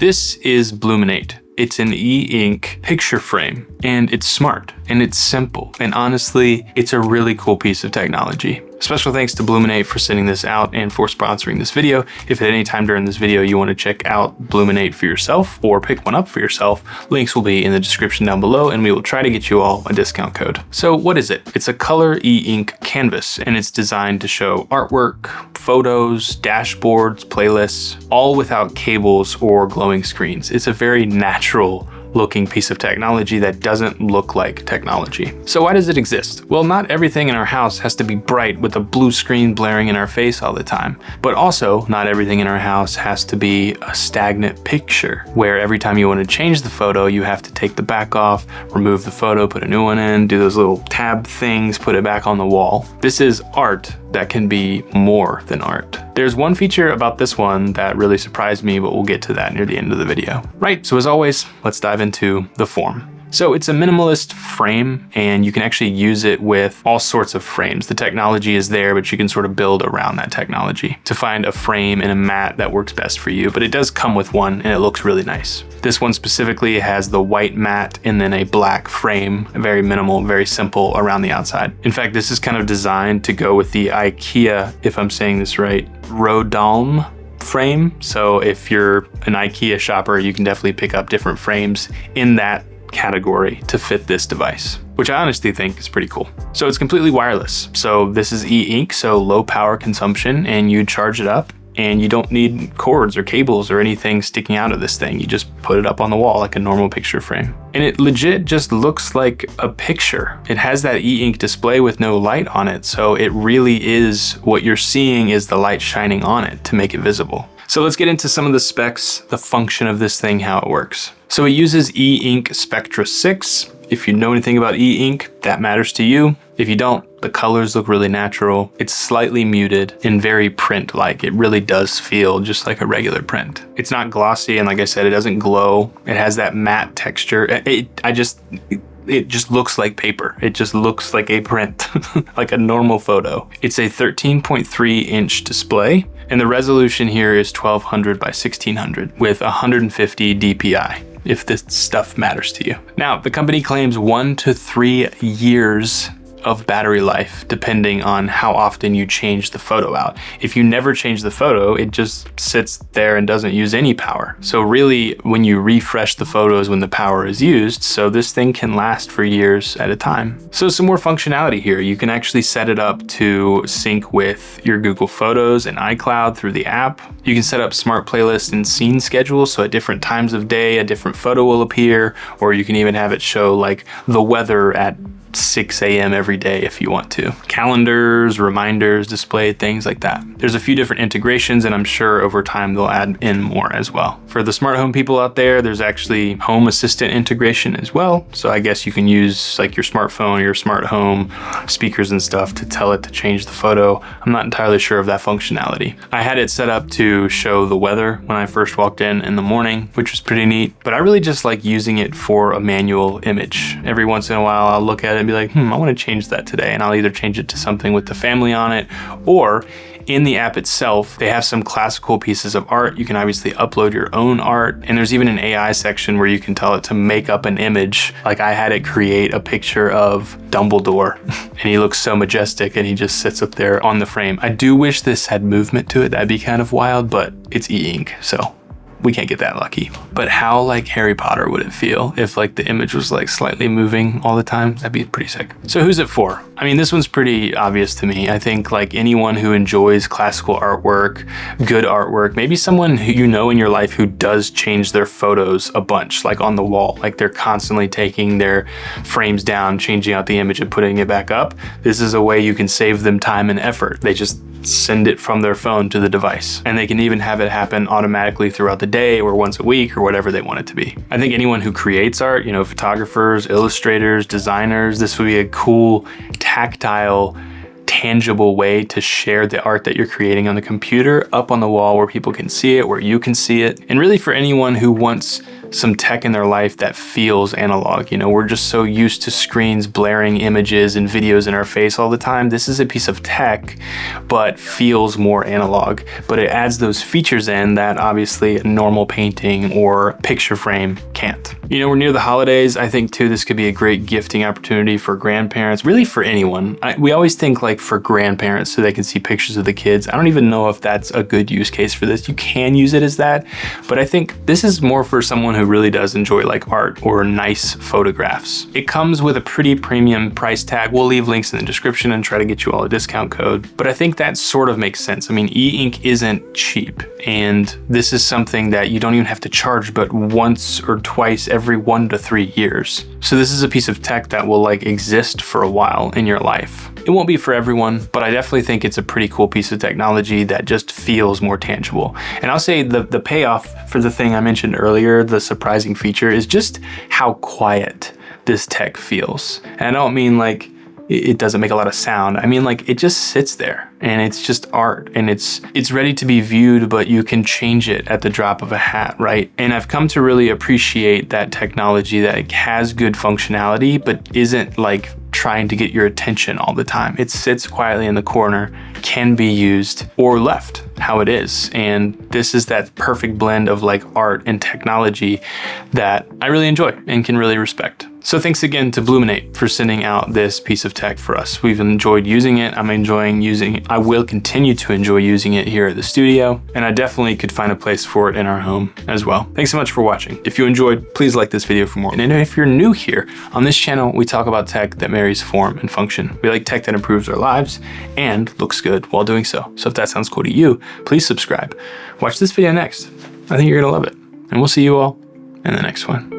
This is Bloomin8. It's an e-ink picture frame, and it's smart, and it's simple, and honestly, it's a really cool piece of technology. Special thanks to Bloomin8 for sending this out and for sponsoring this video. If at any time during this video you want to check out Bloomin8 for yourself or pick one up for yourself, links will be in the description down below, and we will try to get you all a discount code. So what is it? It's a color e-ink canvas, and it's designed to show artwork, photos, dashboards, playlists, all without cables or glowing screens. It's a very natural looking piece of technology that doesn't look like technology. So why does it exist? Well, not everything in our house has to be bright with a blue screen blaring in our face all the time. But also, not everything in our house has to be a stagnant picture, where every time you want to change the photo, you have to take the back off, remove the photo, put a new one in, do those little tab things, put it back on the wall. This is art that can be more than art. There's one feature about this one that really surprised me, but we'll get to that near the end of the video. Right, so as always, let's dive into the form. So it's a minimalist frame, and you can actually use it with all sorts of frames. The technology is there, but you can sort of build around that technology to find a frame and a mat that works best for you. But it does come with one, and it looks really nice. This one specifically has the white mat and then a black frame, very minimal, very simple around the outside. In fact, this is kind of designed to go with the IKEA, if I'm saying this right, Rodalm frame. So if you're an IKEA shopper, you can definitely pick up different frames in that category to fit this device, which I honestly think is pretty cool. So it's completely wireless. So this is e-ink, so low power consumption, and you charge it up and you don't need cords or cables or anything sticking out of this thing. You just put it up on the wall like a normal picture frame. And it legit just looks like a picture. It has that e-ink display with no light on it. So it really is, what you're seeing is the light shining on it to make it visible. So let's get into some of the specs, the function of this thing, how it works. So it uses e-ink Spectra 6. If you know anything about e-ink, that matters to you. If you don't, the colors look really natural. It's slightly muted and very print-like. It really does feel just like a regular print. It's not glossy, and like I said, it doesn't glow. It has that matte texture. It just looks like paper. It just looks like a print, like a normal photo. It's a 13.3 inch display, and the resolution here is 1200 by 1600 with 150 DPI, if this stuff matters to you. Now, the company claims 1 to 3 years of battery life, depending on how often you change the photo out. If you never change the photo, it just sits there and doesn't use any power. So really, when you refresh the photos when the power is used, so this thing can last for years at a time. So some more functionality here. You can actually set it up to sync with your Google Photos and iCloud through the app. You can set up smart playlists and scene schedules, so at different times of day, a different photo will appear, or you can even have it show like the weather at 6 a.m. every day if you want to. Calendars, reminders displayed, things like that. There's a few different integrations, and I'm sure over time they'll add in more as well. For the smart home people out there, there's actually home assistant integration as well. So I guess you can use like your smartphone or your smart home speakers and stuff to tell it to change the photo. I'm not entirely sure of that functionality. I had it set up to show the weather when I first walked in the morning, which was pretty neat, but I really just like using it for a manual image. Every once in a while, I'll look at it and be like, I want to change that today. And I'll either change it to something with the family on it, or in the app itself, they have some classical pieces of art. You can obviously upload your own art. And there's even an AI section where you can tell it to make up an image. Like I had it create a picture of Dumbledore and he looks so majestic and he just sits up there on the frame. I do wish this had movement to it. That'd be kind of wild, but it's e-ink, so we can't get that lucky. But how like Harry Potter would it feel if like the image was like slightly moving all the time? That'd be pretty sick. So who's it for? I mean, this one's pretty obvious to me. I think like anyone who enjoys classical artwork, good artwork, maybe someone who you know in your life who does change their photos a bunch, like on the wall, like they're constantly taking their frames down, changing out the image and putting it back up. This is a way you can save them time and effort. They just send it from their phone to the device. And they can even have it happen automatically throughout the day or once a week or whatever they want it to be. I think anyone who creates art, you know, photographers, illustrators, designers, this would be a cool, tactile, tangible way to share the art that you're creating on the computer up on the wall where people can see it, where you can see it. And really for anyone who wants some tech in their life that feels analog. You know, we're just so used to screens blaring images and videos in our face all the time. This is a piece of tech, but feels more analog, but it adds those features in that obviously a normal painting or picture frame can't. You know, we're near the holidays. I think too, this could be a great gifting opportunity for grandparents, really for anyone. We always think like for grandparents so they can see pictures of the kids. I don't even know if that's a good use case for this. You can use it as that, but I think this is more for someone who really does enjoy like art or nice photographs. It comes with a pretty premium price tag. We'll leave links in the description and try to get you all a discount code, but I think that sort of makes sense. I mean, e-ink isn't cheap, and this is something that you don't even have to charge but once or twice every 1 to 3 years. So this is a piece of tech that will like exist for a while in your life. It won't be for everyone, but I definitely think it's a pretty cool piece of technology that just feels more tangible. And I'll say the payoff for the thing I mentioned earlier, the surprising feature, is just how quiet this tech feels. And I don't mean like it doesn't make a lot of sound. I mean, like, it just sits there and it's just art, and it's ready to be viewed, but you can change it at the drop of a hat, right? And I've come to really appreciate that technology that has good functionality, but isn't like trying to get your attention all the time. It sits quietly in the corner, can be used or left how it is. And this is that perfect blend of like art and technology that I really enjoy and can really respect. So thanks again to Bloomin8 for sending out this piece of tech for us. We've enjoyed using it. I'm enjoying using it. I will continue to enjoy using it here at the studio, and I definitely could find a place for it in our home as well. Thanks so much for watching. If you enjoyed, please like this video for more. And if you're new here, on this channel, we talk about tech that marries form and function. We like tech that improves our lives and looks good while doing so. So if that sounds cool to you, please subscribe. Watch this video next. I think you're gonna love it. And we'll see you all in the next one.